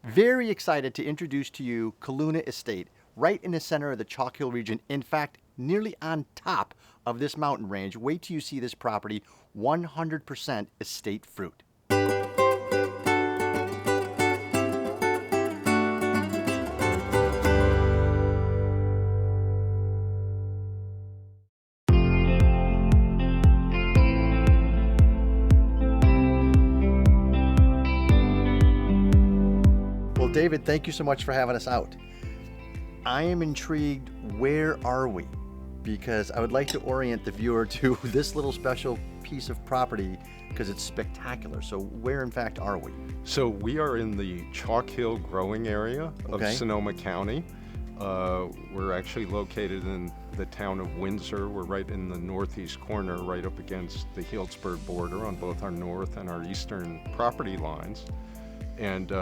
Very excited to introduce to you Calluna Estate, right in the center of the Chalk Hill region. In fact, nearly on top of this mountain range. Wait till you see this property, 100% estate fruit. Well, David, thank you so much for having us out. I am intrigued, where are we? Because I would like to orient the viewer to this little special piece of property because it's spectacular. So where in fact are we? So we are in the Chalk Hill growing area of Sonoma County. We're actually located in the town of Windsor. We're right in the northeast corner, right up against the Healdsburg border on both our north and our eastern property lines. And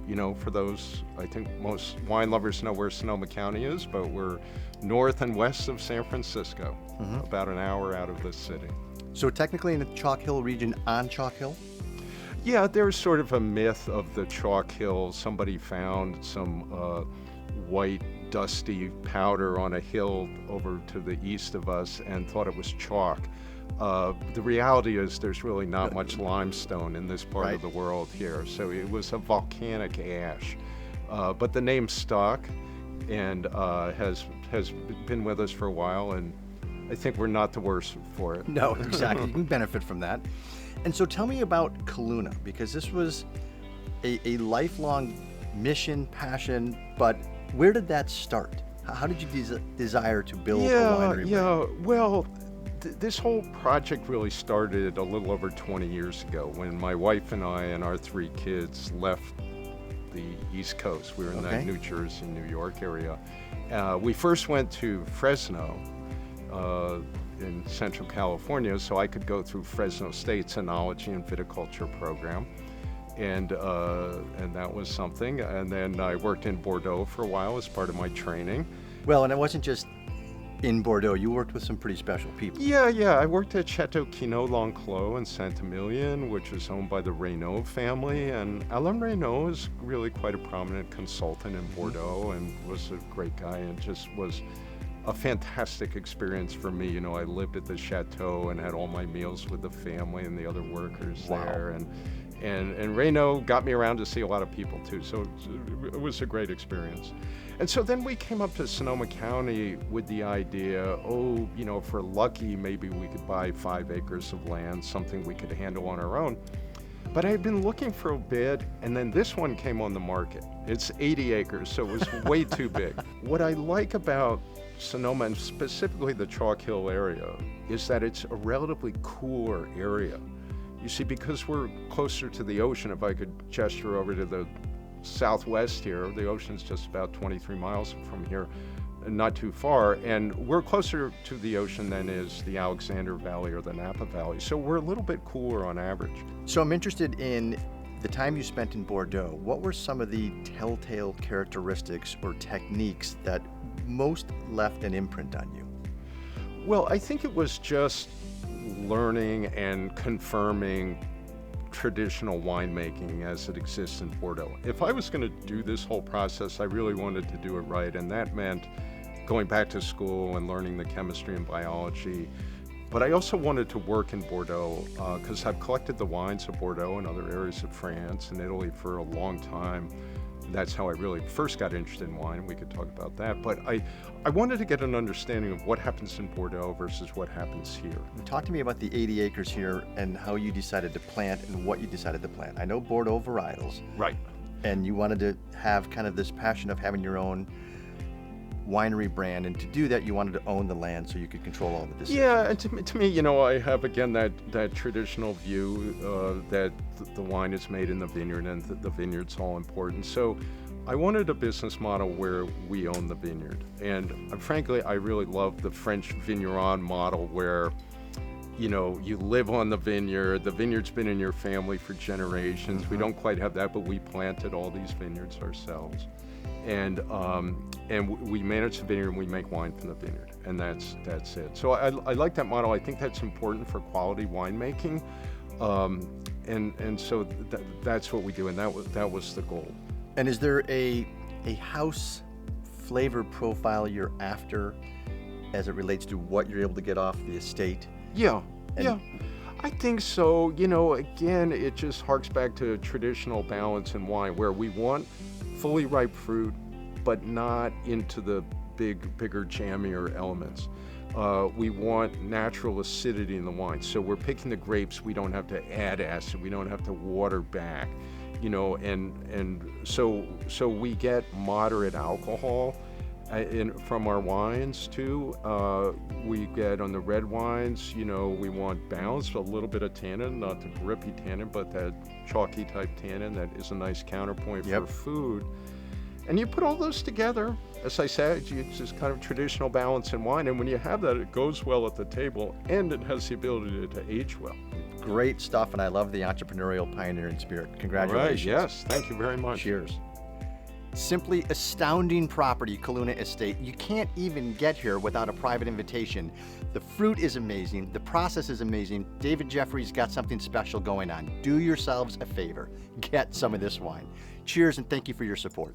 you know, for those, I think most wine lovers know where Sonoma County is, but we're north and west of San Francisco, about an hour out of the city. So technically in the Chalk Hill region, on Chalk Hill? Yeah, there's sort of a myth of the Chalk Hill. Somebody found some white, dusty powder on a hill over to the east of us and thought it was chalk. The reality is there's really not much limestone in this part of the world here, so it was a volcanic ash. But the name stuck and has been with us for a while, and I think we're not the worse for it. No, exactly. You can benefit from that. And so tell me about Calluna, because this was a lifelong mission, passion, but where did that start? How did you desire to build a winery? Well, this whole project really started a little over 20 years ago when my wife and I and our 3 kids left the East Coast. We were in the New Jersey, New York area. We first went to Fresno in Central California, so I could go through Fresno State's Oenology and Viticulture program. And that was something. And then I worked in Bordeaux for a while as part of my training. Well, and it wasn't just in Bordeaux, you worked with some pretty special people. Yeah, I worked at Chateau Quinault in St Emilion, which was owned by the Raynaud family, and Alain Raynaud is really quite a prominent consultant in Bordeaux and was a great guy and just was a fantastic experience for me. You know, I lived at the chateau and had all my meals with the family and the other workers there, and Raynaud got me around to see a lot of people too, so it was a great experience. And so then we came up to Sonoma County with the idea, you know, if we're lucky, maybe we could buy 5 acres of land, something we could handle on our own. But I had been looking for a bit, and then this one came on the market. It's 80 acres, so it was way too big. What I like about Sonoma, and specifically the Chalk Hill area, is that it's a relatively cooler area. You see, because we're closer to the ocean, if I could gesture over to the southwest here, the ocean's just about 23 miles from here, not too far, and we're closer to the ocean than is the Alexander Valley or the Napa Valley, so we're a little bit cooler on average. So I'm interested in the time you spent in Bordeaux. What were some of the telltale characteristics or techniques that most left an imprint on you? Well, I think it was just learning and confirming traditional winemaking as it exists in Bordeaux. If I was going to do this whole process, I really wanted to do it right, and that meant going back to school and learning the chemistry and biology. But I also wanted to work in Bordeaux because I've collected the wines of Bordeaux and other areas of France and Italy for a long time. That's how I really first got interested in wine. We could talk about that. But I wanted to get an understanding of what happens in Bordeaux versus what happens here. Talk to me about the 80 acres here and how you decided to plant and what you decided to plant. I know Bordeaux varietals. Right. And you wanted to have kind of this passion of having your own winery brand, and to do that you wanted to own the land so you could control all the decisions. Yeah, and to me, you know, I have again that traditional view that the wine is made in the vineyard and the vineyard's all important. So I wanted a business model where we own the vineyard, and frankly I really love the French vigneron model where, you know, you live on the vineyard's been in your family for generations. We don't quite have that, but we planted all these vineyards ourselves. And we manage the vineyard and we make wine from the vineyard, and that's it. So I like that model. I think that's important for quality winemaking, and so that's what we do, and that was the goal. And is there a house flavor profile you're after as it relates to what you're able to get off the estate? Yeah, I think so. You know, again, it just harks back to traditional balance in wine, where we want fully ripe fruit, but not into the bigger, jammier elements. We want natural acidity in the wine. So we're picking the grapes, we don't have to add acid, we don't have to water back, you know, and so we get moderate alcohol from our wines too. We get on the red wines, you know, we want balance, a little bit of tannin, not the grippy tannin, but that chalky type tannin that is a nice counterpoint for food. And you put all those together, as I said, it's just kind of traditional balance in wine. And when you have that, it goes well at the table, and it has the ability to age well. Great stuff, and I love the entrepreneurial pioneering spirit. Congratulations. All right, yes, thank you very much. Cheers. Simply astounding property, Calluna Estate. You can't even get here without a private invitation. The fruit is amazing. The process is amazing. David Jeffrey's got something special going on. Do yourselves a favor. Get some of this wine. Cheers, and thank you for your support.